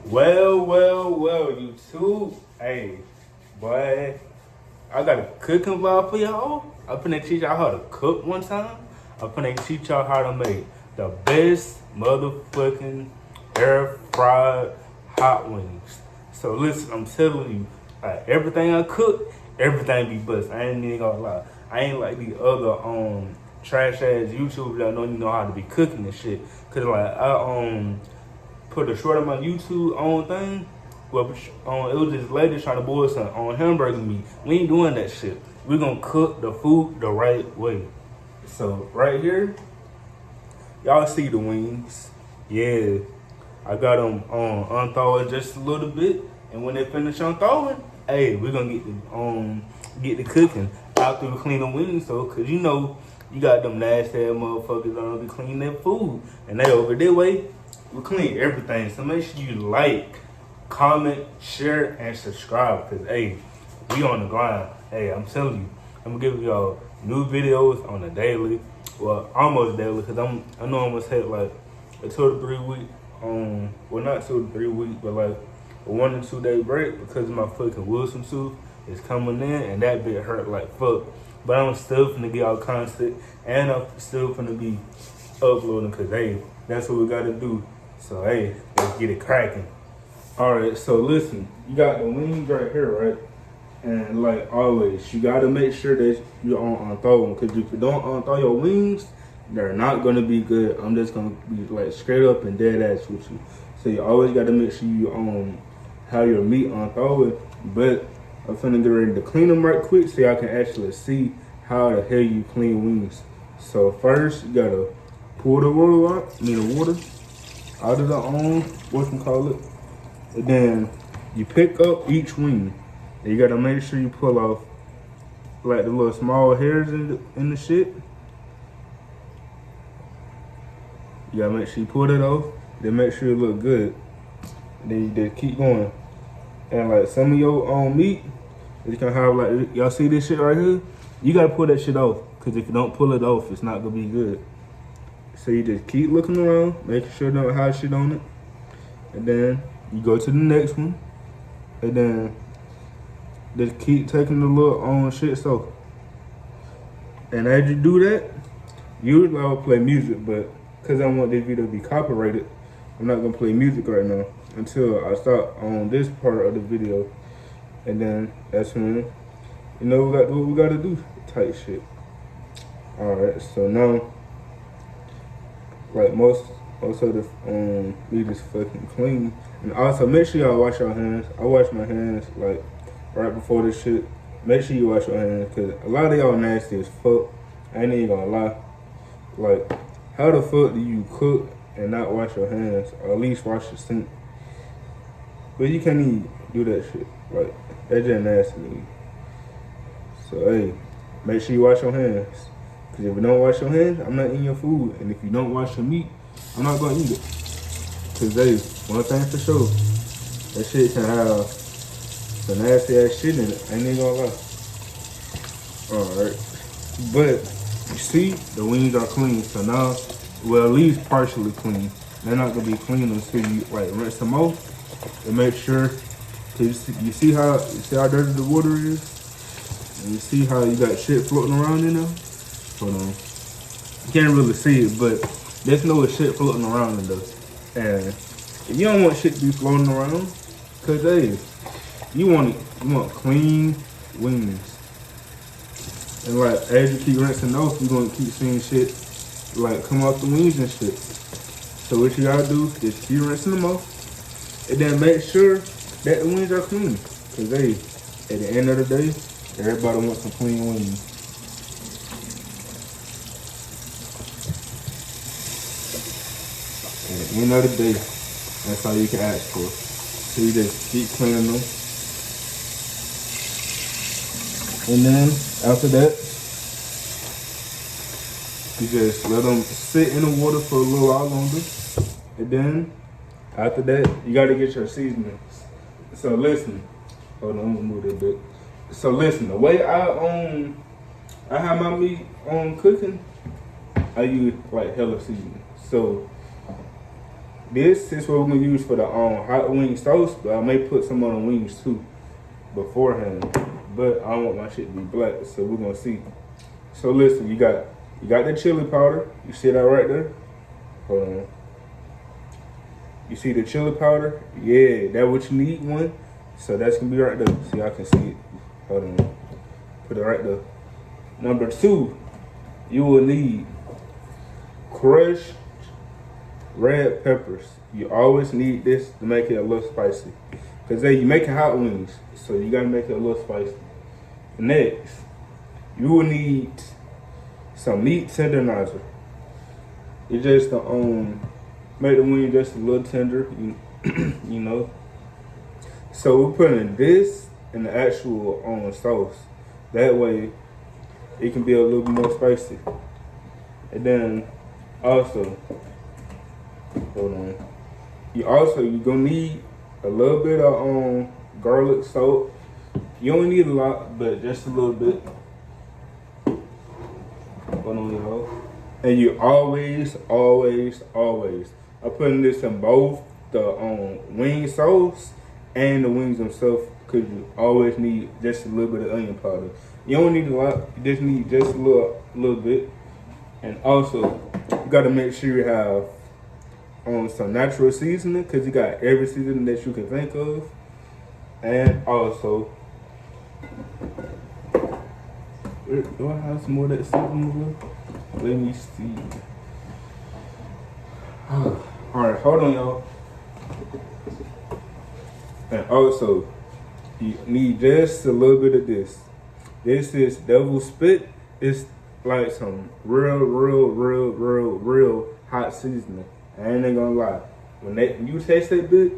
Well, YouTube. Hey, boy, I got a cooking vlog for y'all. I'm finna teach y'all how to cook one time. I'm finna teach y'all how to make the best motherfucking air fried hot wings. So listen, I'm telling you, everything I cook, everything be bust. I ain't even gonna lie. I ain't like the other trash ass YouTubers that don't even know how to be cooking and shit. Cause like I put a short of my YouTube on thing. Well, it was this lady trying to boil something on hamburger meat. We ain't doing that shit. We gonna cook the food the right way. So right here, y'all see the wings. Yeah, I got them unthawed just a little bit, and when they finish unthawing, hey, we gonna get the cooking after we clean the wings. So, cause you know you got them nasty ass motherfuckers that don't be cleaning their food, and they over their way. We clean everything, so make sure you like, comment, share, and subscribe. Cause hey, we on the grind. Hey, I'm telling you, I'm gonna give y'all new videos on a daily, well, almost daily. Cause I know I'm gonna take like a 2 to 3 week, well not 2 to 3 weeks, but like a 1 to 2 day break because my fucking wisdom tooth is coming in, and that bit hurt like fuck. But I'm still finna get out content, and I'm still finna be uploading. Cause hey, that's what we gotta do. So hey, let's get it cracking. Alright, so listen, you got the wings right here, right? And like always, you gotta make sure that you don't unthaw them. Cause if you don't unthaw your wings, they're not gonna be good. I'm just gonna be like straight up and dead ass with you. So you always gotta make sure you have your meat unthaw. But I'm finna get ready to clean them right quick so y'all can actually see how the hell you clean wings. So first, you gotta pour the water out, out of the whatchamacallit. And then you pick up each wing. And you gotta make sure you pull off like the little small hairs in the shit. You gotta make sure you pull it off. Then make sure it look good. And then you just keep going. And like some of your meat, you can have like, y'all see this shit right here? You gotta pull that shit off. Cause if you don't pull it off, it's not gonna be good. So you just keep looking around, making sure you don't have shit on it. And then you go to the next one. And then just keep taking the little shit so. And as you do that, usually I'll play music, but cause I want this video to be copyrighted, I'm not gonna play music right now until I start on this part of the video. And then that's when, you know, we got what we gotta do, type shit. Alright, so now, like most of the meat is fucking clean. And also make sure y'all wash your hands. I wash my hands like right before this shit. Make sure you wash your hands, cause a lot of y'all nasty as fuck. I ain't even gonna lie. Like, how the fuck do you cook and not wash your hands, or at least wash the sink? But you can't even do that shit. Like, that's just nasty to me. So hey, make sure you wash your hands. Cause if you don't wash your hands, I'm not eating your food. And if you don't wash your meat, I'm not gonna eat it. Cause hey, one thing for sure, that shit can have some nasty ass shit in it. I ain't even gonna lie. Alright. But you see, the wings are clean. So now, well, at least partially clean. They're not gonna be clean until you like rinse them off and make sure. Cause you see how dirty the water is, and you see how you got shit floating around in there. Hold on, you can't really see it, but there's no shit floating around in there. And if you don't want shit to be floating around, cause hey, you want clean wings. And like as you keep rinsing off, you're gonna keep seeing shit like come off the wings and shit. So what you gotta do is keep rinsing them off, and then make sure that the wings are clean. Cause hey, at the end of the day, everybody wants some clean wings. At the end of the day, that's all you can ask for. So you just keep cleaning them. And then after that, you just let them sit in the water for a little while longer. And then after that, you gotta get your seasonings. So listen, hold on, I'm gonna move that bit. So listen, the way I have my meat cooking, I use like hella seasoning. So This is what we're gonna use for the hot wing sauce, but I may put some on the wings too beforehand. But I don't want my shit to be black, so we're gonna see. So listen, you got the chili powder. You see that right there? Hold on. You see the chili powder? Yeah, that's what you need one. So that's gonna be right there. See, I can see it. Hold on. Put it right there. Number 2, you will need crushed red peppers. You always need this to make it a little spicy. Cause then you making hot wings, so you gotta make it a little spicy. Next, you will need some meat tenderizer. It just to make the wing just a little tender, you know. So we're putting this in the actual sauce. That way, it can be a little bit more spicy. And then also, hold on. You're gonna need a little bit of garlic salt. You don't need a lot, but just a little bit. Hold on, y'all. And you always, I'm putting this in both the wing sauce and the wings themselves, because you always need just a little bit of onion powder. You don't need a lot, you just need just a little bit. And also, you gotta make sure you have some natural seasoning, because you got every seasoning that you can think of. And also, do I have some more of that seasoning? Let me see. Alright, hold on, y'all. And also, you need just a little bit of this. This is devil spit. It's like some real hot seasoning. I ain't gonna lie. When you taste that bit,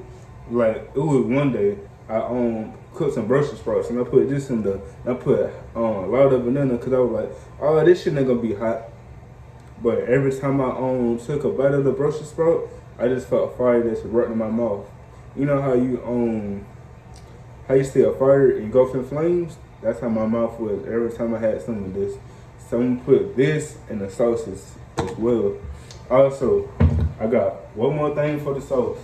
like, it was one day I cooked some Brussels sprouts and I put this in I put a lot of banana, because I was like, oh, this shit ain't gonna be hot. But every time I took a bite of the Brussels sprout, I just felt fire that's right in my mouth. You know how you see a fire engulf in flames? That's how my mouth was every time I had some of this. So I'm gonna put this in the sauces as well. Also, I got one more thing for the sauce.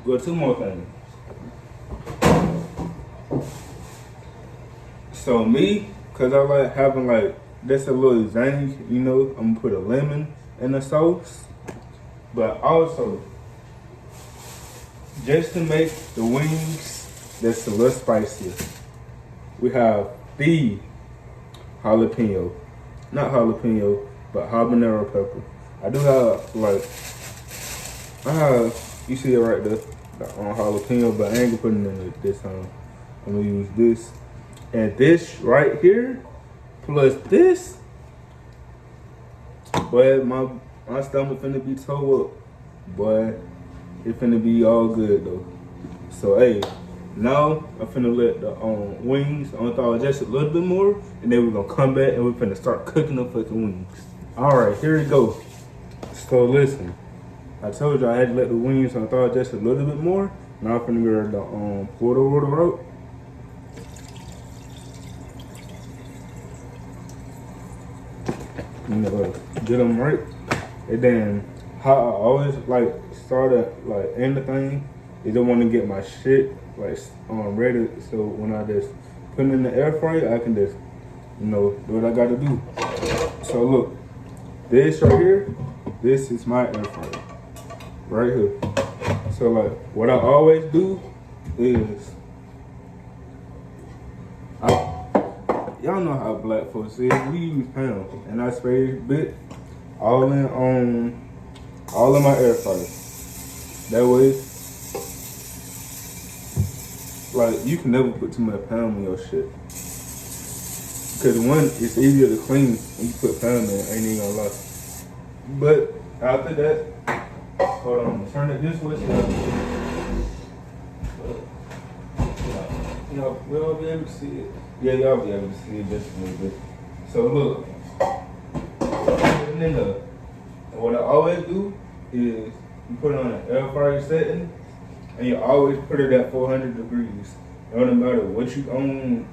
Well, 2 more things. So me, cause I like having like just a little zing, you know, I'm gonna put a lemon in the sauce. But also, just to make the wings that's a little spicier, we have the jalapeno. Not jalapeno, but habanero pepper. I do have you see it right there, the jalapeno, but I ain't gonna put it in it this time. I'm gonna use this. And this right here, plus this, boy, my stomach finna be tore up. Boy, it finna be all good though. So hey, now I'm finna let the wings thaw just a little bit more, and then we're gonna come back and we're finna start cooking the fucking wings. Alright, here we go. So listen, I told you I had to let the wings thaw just a little bit more. Now I'm finna get the pour the water out. You know, get them right. And then how I always like start anything is I want to get my shit like ready. So when I just put it in the air fryer, I can just do what I gotta do. So look, this right here, this is my air fryer right here. So like what I always do is y'all know how black folks is. We use pounds, and I spray bit all in my air fryer. That way, like you can never put too much pound in your shit. Because one, it's easier to clean when you put pound in. I ain't even gonna lie. But after that, hold on, turn it this way. We'll be able to see it. Yeah, y'all be able to see it just a little bit. So look, what I always do is you put it on an air fryer setting, and you always put it at 400 degrees. No matter what you own,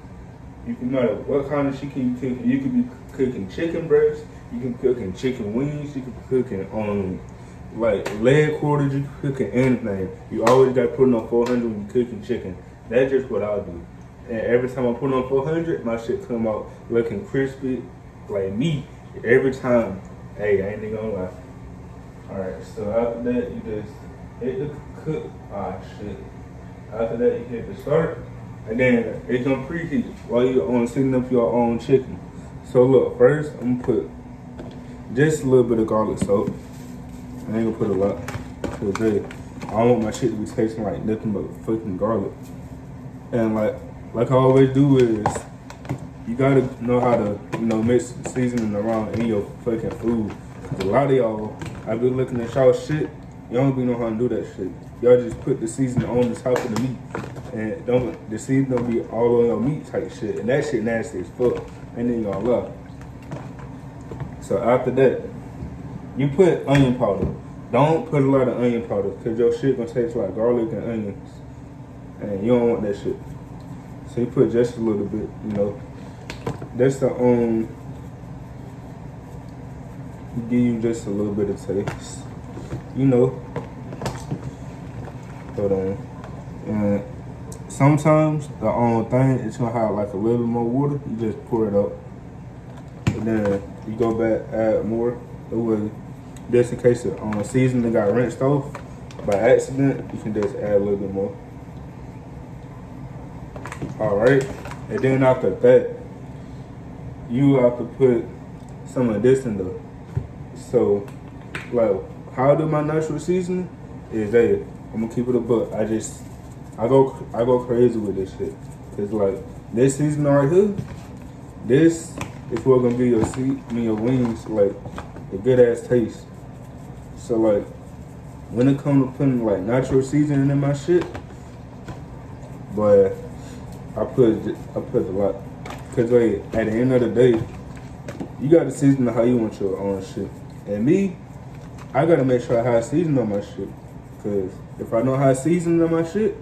no matter what kind of chicken you cooking. You could be cooking chicken breasts, you can be cooking chicken wings, you can be cooking like leg quarters, you cooking anything. You always got to put on 400 when you cooking chicken. That's just what I'll do. And every time I put on 400, my shit come out looking crispy, like meat. Every time. Hey, I ain't even gonna lie. Alright, so after that, you just hit the cook. Ah, shit. After that, you hit the start. And then it's gonna preheat while you're on setting up your own chicken. So look, first, I'm gonna put just a little bit of garlic salt. I ain't gonna put a lot. Cause I don't want my shit to be tasting like nothing but fucking garlic. And like I always do is, you gotta know how to, mix seasoning around in your fucking food. Cause a lot of y'all, I be looking at y'all shit, y'all don't be know how to do that shit. Y'all just put the seasoning on the top of the meat. And the seasoning don't be all on your meat type shit. And that shit nasty as fuck. Ain't even gonna lie. So after that, you put onion powder. Don't put a lot of onion powder, cause your shit gonna taste like garlic and onions. And you don't want that shit. So you put just a little bit, That's the give you just a little bit of taste. Hold on. And sometimes the thing it's gonna have like a little bit more water. You just pour it up. And then you go back, add more. It was just in case the seasoning got rinsed off by accident, you can just add a little bit more. Alright. And then after that, you have to put some of this in there. So, like, how I do my natural seasoning is that I'm gonna keep it a buck. I go crazy with this shit. Cause like this seasoning right here, this is what gonna be your wings like a good ass taste. So like when it comes to putting like natural seasoning in my shit, but I put a lot. Cause like at the end of the day, you gotta season it how you want your own shit. And me, I gotta make sure I have seasoning on my shit. Cause if I know how to season on my shit,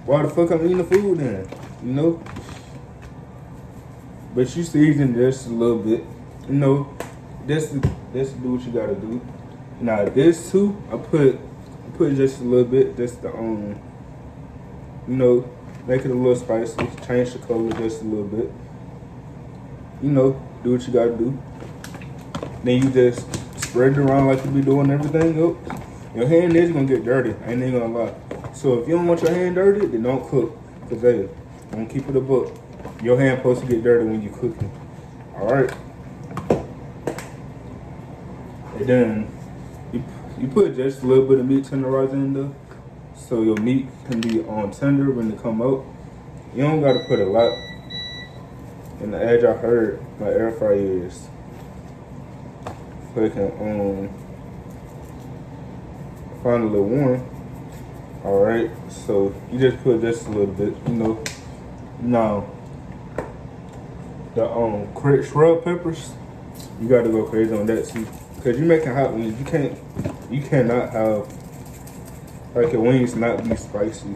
why the fuck I'm eating the food then? But you season just a little bit. Just do what you gotta do. Now this too, I put just a little bit, just to make it a little spicy, change the color just a little bit. Do what you gotta do. Then you just spread it around like you be doing everything else. Your hand is gonna get dirty, I ain't even gonna lie. So if you don't want your hand dirty, then don't cook. Cause hey, I'm gonna keep it a book. Your hand supposed to get dirty when you cooking. Alright. And then you put just a little bit of meat tenderizer in there. So your meat can be on tender when it come out. You don't gotta put a lot. And the edge I heard my air fryer is fucking find a little warm. Alright, so you just put just a little bit, Now the shrub peppers, you gotta go crazy on that too. Cause you making hot wings, you cannot have like your wings not be spicy,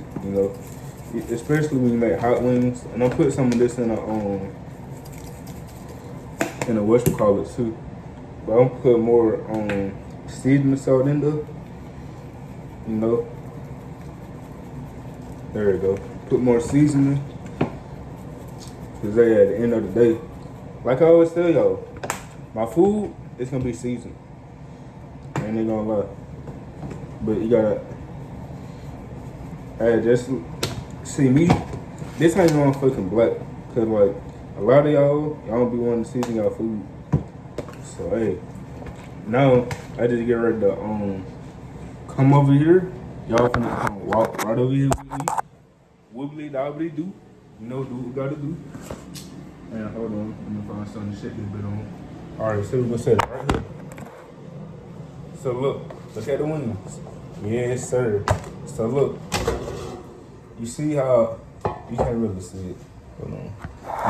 Especially when you make hot wings. And I'll put some of this in a whatchamacallit too. But I'll put more seasoning salt in there. There we go. Put more seasoning. Cause at the end of the day, like I always tell y'all, my food is gonna be seasoned. I ain't gonna lie. But you gotta just see me. This ain't no fucking black. Cause like a lot of y'all don't be wanting to season y'all food. So hey, now I just get ready to come over here. Y'all finna walk right over here with me. Wibbly dobbly do. Do what we gotta do. And hold on, let me find something to shake this bit on. Alright, so we're gonna set it right here. So look at the wings. Yes, sir. So look, you see how, you can't really see it. Hold on,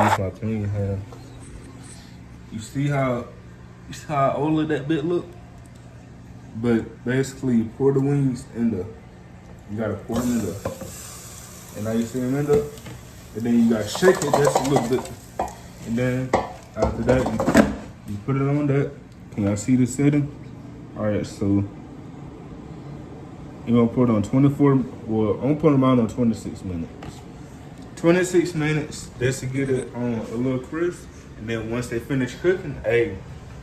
use my clean hand. You see how all of that bit look? But basically, you pour the wings in there. You gotta pour them in there. And now you see them in there. And then you gotta shake it just a little bit. And then after that, you put it on that. Can y'all see the setting? Alright, so You're gonna put it on 24, well, I'm gonna put them out on 26 minutes. 26 minutes, just to get it on a little crisp. And then once they finish cooking, hey,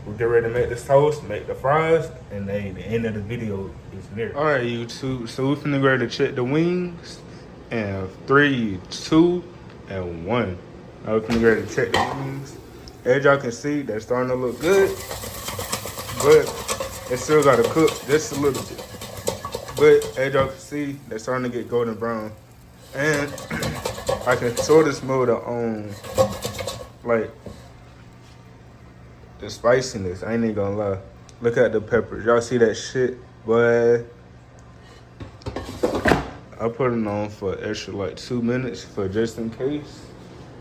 we'll get ready to make this toast, make the fries, and then the end of the video is near. All right, YouTube, so we're finna get ready to check the wings. And 3, 2, and 1. Now we're finna get ready to check the wings. As y'all can see, they're starting to look good, but they still gotta cook just a little bit. But as y'all can see, they're starting to get golden brown. And I can sort of smell the like the spiciness. I ain't even gonna lie. Look at the peppers. Y'all see that shit? But I put it on for extra like 2 minutes for just in case.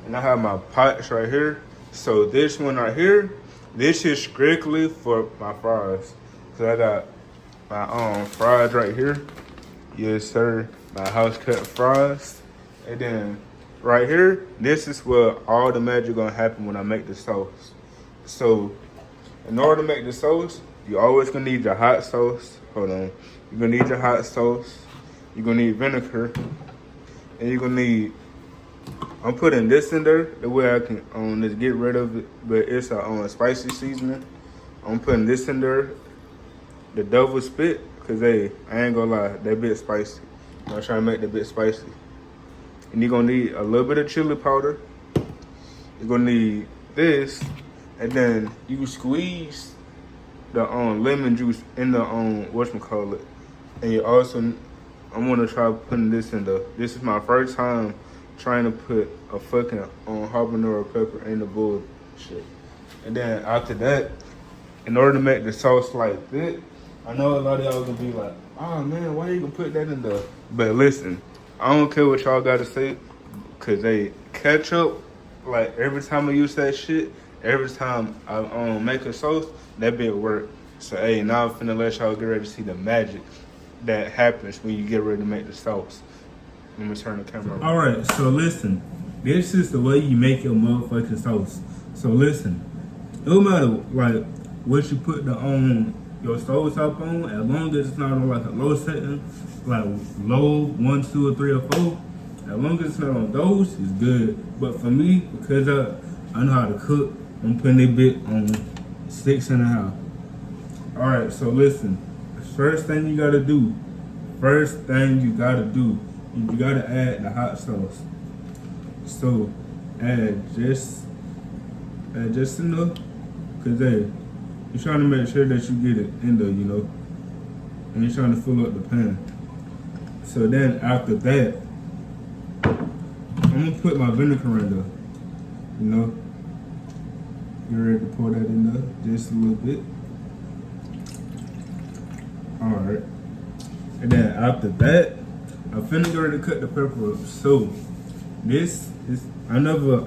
And I have my pots right here. So this one right here, this is strictly for my fries. So I got my fries right here. Yes, sir. My house cut fries. And then right here, this is where all the magic gonna happen when I make the sauce. So in order to make the sauce, you always gonna need your hot sauce. Hold on. You're gonna need your hot sauce. You're gonna need vinegar. And you're gonna need, I'm putting this in there the way I can just get rid of it, but it's a spicy seasoning. I'm putting this in there, the double spit, cause hey, I ain't gonna lie, that bit spicy. I'm trying to make that bit spicy. And you're gonna need a little bit of chili powder. You're gonna need this, and then you can squeeze the lemon juice in the whatchamacallit. And you also, I'm gonna try putting this in the, this is my first time trying to put a fucking habanero pepper in the bullshit. And then after that, in order to make the sauce like this, I know a lot of y'all gonna be like, oh man, why you gonna put that in the, but listen, I don't care what y'all gotta say, cause they ketchup, like every time I use that shit, every time I make a sauce, that bit work. So hey, now I'm finna let y'all get ready to see the magic that happens when you get ready to make the sauce. Let me turn the camera on. All right, so listen, this is the way you make your motherfucking sauce. So listen, no matter like what you put the your stove top on, as long as it's not on like a low setting, like low 1, 2, or 3, or 4, as long as it's not on those, it's good. But for me, because I know how to cook, I'm putting that bit on 6.5. All right, so listen, the first thing you gotta do, you gotta add the hot sauce. So add just enough, cause hey, you're trying to make sure that you get it in there, you know, and you're trying to fill up the pan. So then after that, I'm gonna put my vinegar in there, you know. You're ready to pour that in there just a little bit. All right, and then after that, I'm finna get ready to cut the pepper up. So this is, I never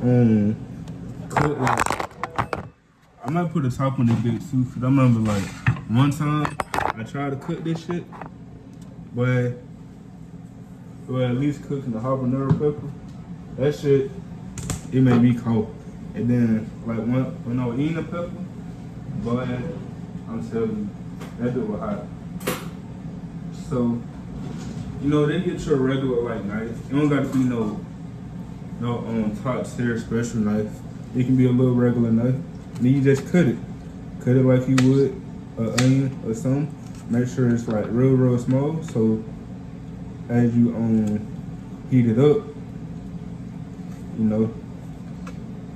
cook like, I might put a top on this bit too, cause I remember like one time I tried to cook this shit, but at least cooking the habanero pepper, that shit, it made me cold. And then like when I was eating the pepper, but I'm telling you, that bit was hot. So, you know, they get you a regular like knife. It don't gotta be no top tier special knife. It can be a little regular knife. Then you just cut it like you would an onion or something. Make sure it's like real small. So as you heat it up, you know,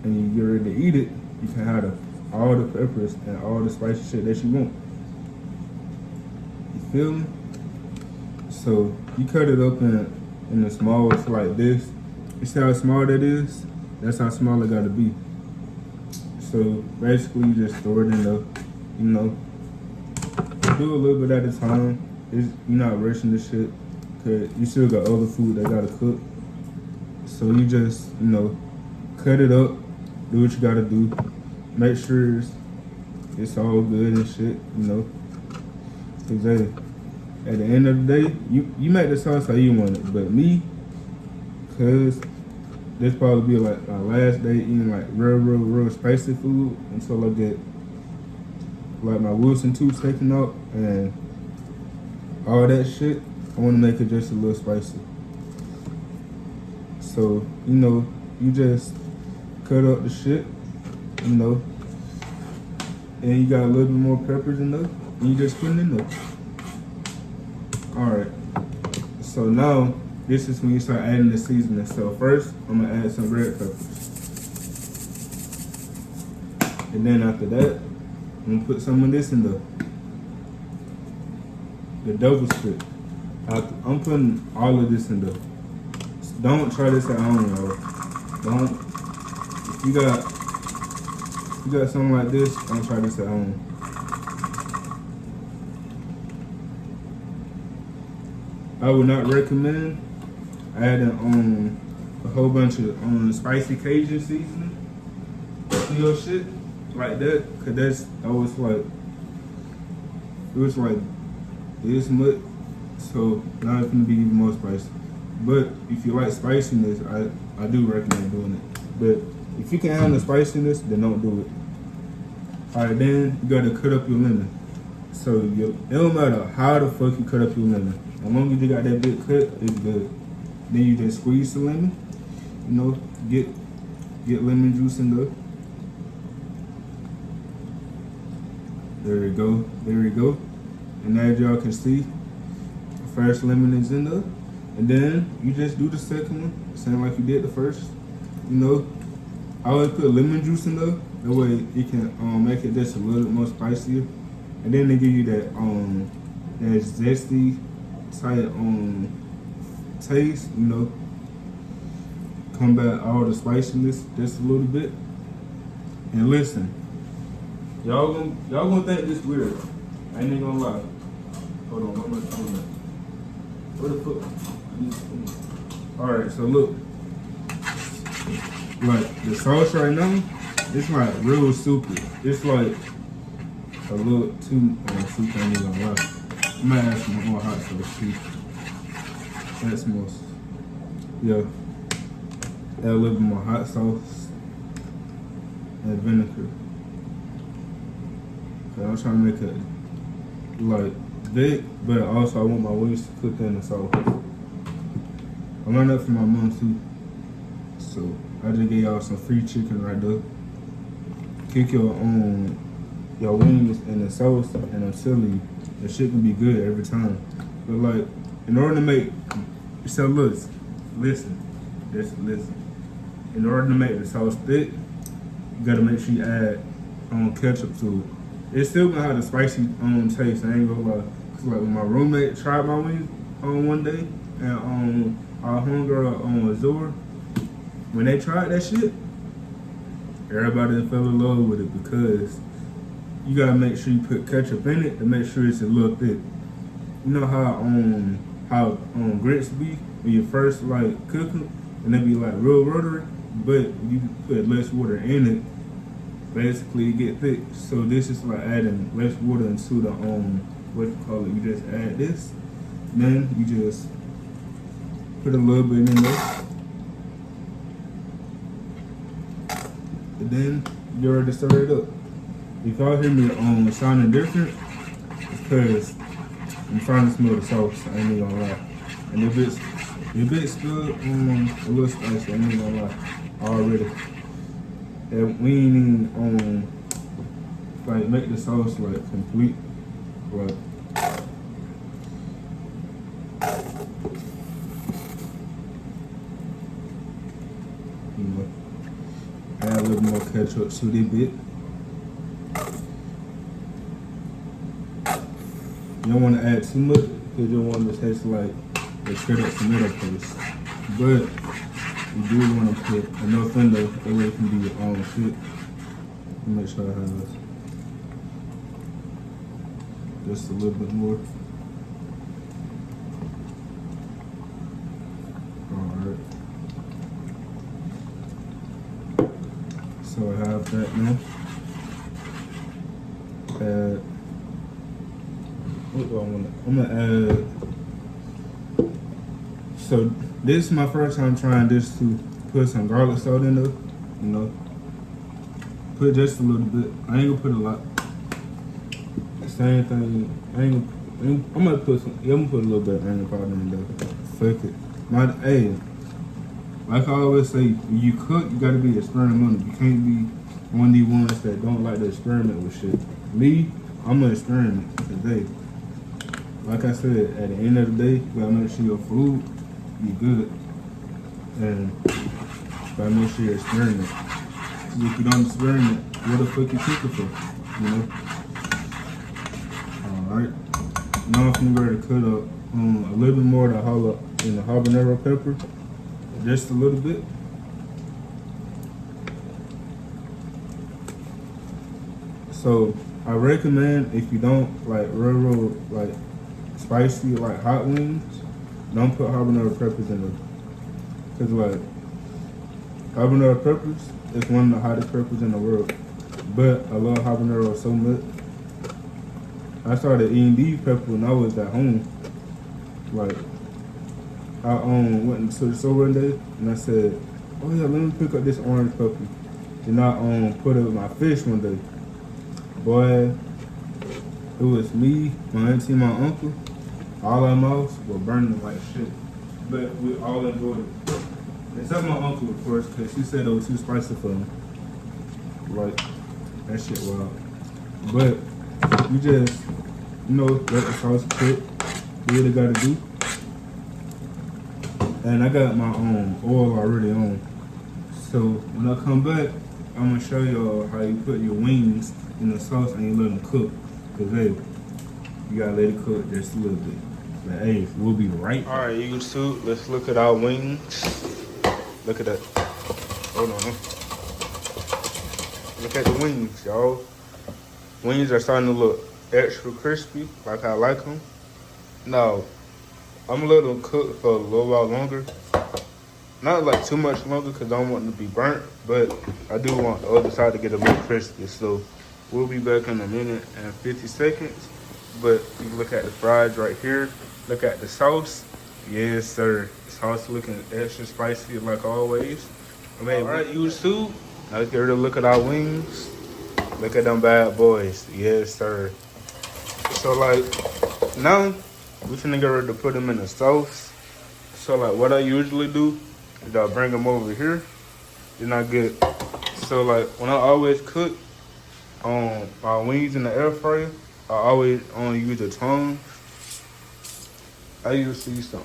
and you get ready to eat it, you can have all the peppers and all the spicy shit that you want. You feel me? So you cut it up in the smallest like this. You see how small that is? That's how small it gotta be. So basically you just throw it in the, you know, do a little bit at a time. You're not rushing this shit, cause you still got other food that gotta cook. So you just, you know, cut it up, do what you gotta do. Make sure it's all good and shit, you know. Cause hey, at the end of the day, you make the sauce how you want it. But me, cause this probably be like my last day eating like real spicy food until I get like my Wilson tooth taken out and all that shit. I want to make it just a little spicy. So, you know, you just cut up the shit, you know, and you got a little bit more peppers in there, and you just put it in there. Alright, so now, this is when you start adding the seasoning. So first, I'm gonna add some red peppers. And then after that, I'm gonna put some of this in the double stick. I'm putting all of this in there. Don't try this at home, y'all. Don't. If you got something like this, don't try this at home. I would not recommend adding a whole bunch of spicy Cajun seasoning to your shit like that, cause it was like this much. So now it's gonna be even more spicy. But if you like spiciness, I do recommend doing it. But if you can't handle spiciness, then don't do it. Alright, then you gotta cut up your lemon. So it don't matter how the fuck you cut up your lemon. As long as you got that big cut, it's good. Then you just squeeze the lemon. You know, get lemon juice in there. There we go. There we go. And as y'all can see, the first lemon is in there. And then you just do the second one, same like you did the first. You know, I always put lemon juice in there. That way it can make it just a little bit more spicier. And then they give you that that zesty type taste, you know. Combat all the spiciness just a little bit. And listen, y'all gonna think this weird. I ain't gonna lie. Hold on, I'm gonna tell you. Where the fuck? Alright, so look. Like the sauce right now, it's like real soupy. It's like a little too soup, I ain't gonna lie. I might add some more hot sauce too. That's most. Yeah. Add a little bit more hot sauce and vinegar. So I'm trying to make it like thick, but also I want my wings to cook in the sauce. I learned that from my mom too. So I just gave y'all some free chicken right there. Cook your wings in the sauce, and I'm telling you, the shit can be good every time. But like, in order to make, so listen. In order to make the sauce thick, you gotta make sure you add ketchup to it. It's still gonna have the spicy taste. I ain't gonna lie. Cause like when my roommate tried my wings one day, and our homegirl Azure, when they tried that shit, everybody fell in love with it because you gotta make sure you put ketchup in it to make sure it's a little thick. You know how grits be when you first like cook them and they be like real rotary, but you put less water in it, basically it get thick. So this is like adding less water into the what you call it. You just add this, then you just put a little bit in there, and then you're ready to stir it up. If y'all hear me sounding different, it's because I'm trying to smell the sauce. I ain't even gonna lie. And if it's still a little spicy, I ain't even gonna lie already. And we ain't even like make the sauce like complete, but you know, add a little more ketchup to this bit. You don't want to add too much because you don't want it to taste like the straight up tomato paste. But you do want to put enough in there that way it can be your own shit. Make sure I have this. Just a little bit more. Alright. So I have that now. What do I want to? I'm gonna add. So this is my first time trying this to put some garlic salt in there. You know, put just a little bit. I ain't gonna put a lot. Same thing. I ain't gonna I'm gonna put some. Yeah, I'm gonna put a little bit of onion powder in there. Fuck it. Hey, like I always say, when you cook, you gotta be experimental. You can't be one of these ones that don't like to experiment with shit. Me, I'm gonna experiment today. Like I said, at the end of the day, you gotta make sure your food be good, and you gotta make sure you experiment. If you don't experiment, what the fuck you cooking for? You know. All right. Now I'm finna ready to cut up a little bit more of the habanero pepper, just a little bit. So I recommend if you don't like real like spicy like hot wings, don't put habanero peppers in them. Cause like habanero peppers is one of the hottest peppers in the world. But I love habanero so much. I started eating these peppers when I was at home. Like, I went to the store one day and I said, oh yeah, let me pick up this orange pepper. And I put it with my fish one day. Boy, it was me, my auntie, my uncle. All our mouths were burning like shit. But we all enjoyed it. Except my uncle, of course, because he said it was too spicy for him. Like, that shit wild. But you just, let the sauce cook, do what it gotta do. And I got my oil already on. So when I come back, I'm gonna show y'all how you put your wings in the sauce and you let them cook. Cause hey, you gotta let it cook just a little bit. But hey, we'll be right back. All right, YouTube, let's look at our wings. Look at that. Hold on. Look at the wings, y'all. Wings are starting to look extra crispy, like I like them. Now, I'm gonna let them cook for a little while longer. Not like too much longer because I don't want them to be burnt, but I do want the other side to get a little crispy. So we'll be back in a minute and 50 seconds. But you look at the fries right here. Look at the sauce. Yes, sir. The sauce looking extra spicy like always. All right, YouTube. Now let's get ready to look at our wings. Look at them bad boys. Yes, sir. So like, now we finna get ready to put them in the sauce. So like what I usually do is I bring them over here. Then I get, so like when I always cook my wings in the air fryer, I always use the tongs. I usually used to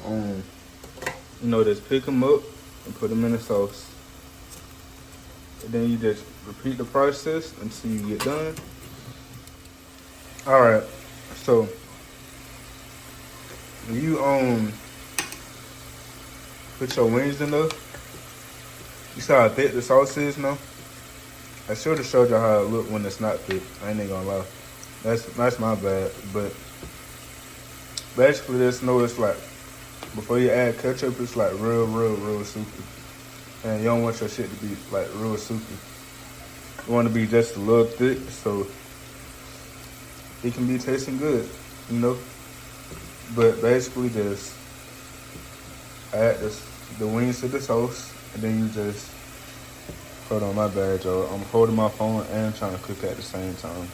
just pick them up and put them in the sauce. And then you just repeat the process until you get done. All right, so when you put your wings in there, you see how thick the sauce is now? I should have showed you how it looked when it's not thick. I ain't gonna lie. That's my bad. But basically, just know it's like before you add ketchup, it's like real soupy. And you don't want your shit to be like real soupy. You want to be just a little thick so it can be tasting good, But basically, just add the wings to the sauce, and then you just hold on. My bad, y'all. I'm holding my phone and trying to cook at the same time.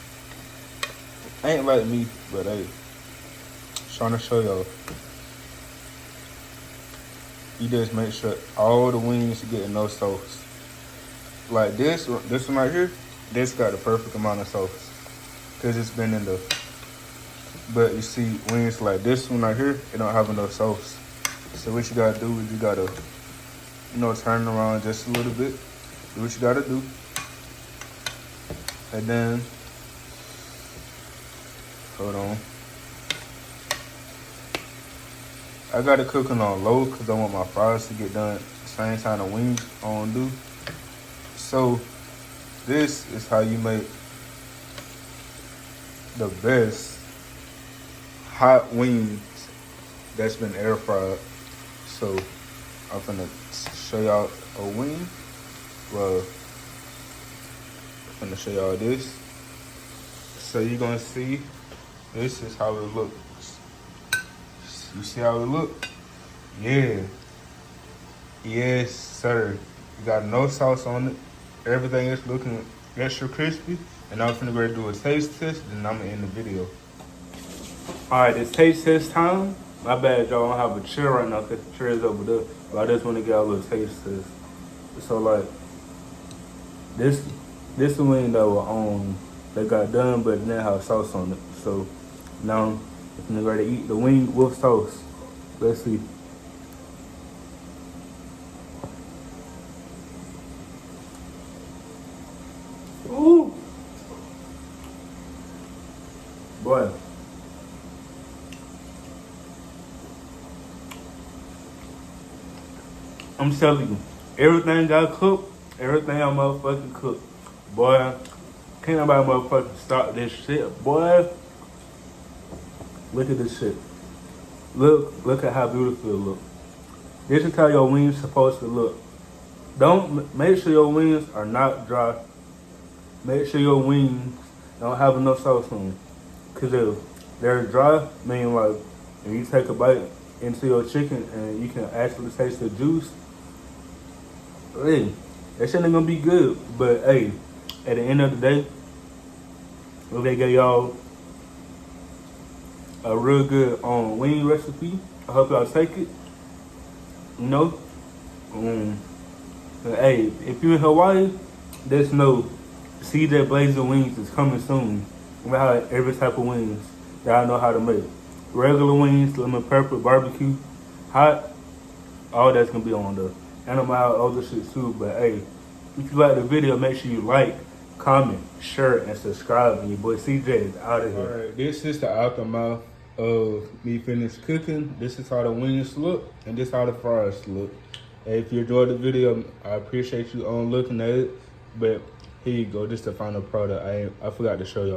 Ain't like me, but hey, trying to show y'all. You just make sure all the wings get in no sauce. Like this one right here, this got the perfect amount of sauce because it's been in the. But you see, wings like this one right here, it don't have enough sauce. So what you gotta do is you gotta, turn it around just a little bit. Do what you gotta do, and then hold on. I got it cooking on low because I want my fries to get done at the same time the wings do. So this is how you make the best hot wings that's been air fried. So I'm gonna show y'all a wing. Well, I'm gonna show y'all this. So you're gonna see this is how it looks. You see how it look? Yeah. Yes, sir. You got no sauce on it. Everything is looking extra crispy. And I'm finna go do a taste test, and I'm gonna end the video. All right, it's taste test time. My bad, y'all. I don't have a chair right now because the chair is over there. But I just want to get a little taste test. So like this wing that were that got done, but it didn't have sauce on it. So now I'm ready to eat the wing with sauce. Let's see. Ooh, boy. I'm telling you, everything got cooked, everything I motherfucking cooked. Boy, can't nobody motherfucking stop this shit. Boy, look at this shit. Look at how beautiful it look. This is how your wings supposed to look. Don't make sure your wings are not dry. Make sure your wings don't have enough sauce on them. Cause if they're dry, meaning like if you take a bite into your chicken and you can actually taste the juice, hey, that shit ain't gonna be good. But hey, at the end of the day, if they get y'all a real good wing recipe, I hope y'all take it. You know, hey, if you're in Hawaii, there's no CJ Blazing Wings is coming soon. We have every type of wings that I know how to make. Regular wings, lemon pepper, barbecue, hot, all that's gonna be on there. And I'm out other shit too, but hey, if you like the video, make sure you like, comment, share, and subscribe. And your boy CJ is out of here. Alright, this is the aftermath of me finished cooking. This is how the wings look, and this is how the fries look. Hey, if you enjoyed the video, I appreciate you looking at it. But here you go, this is the final product. I forgot to show y'all.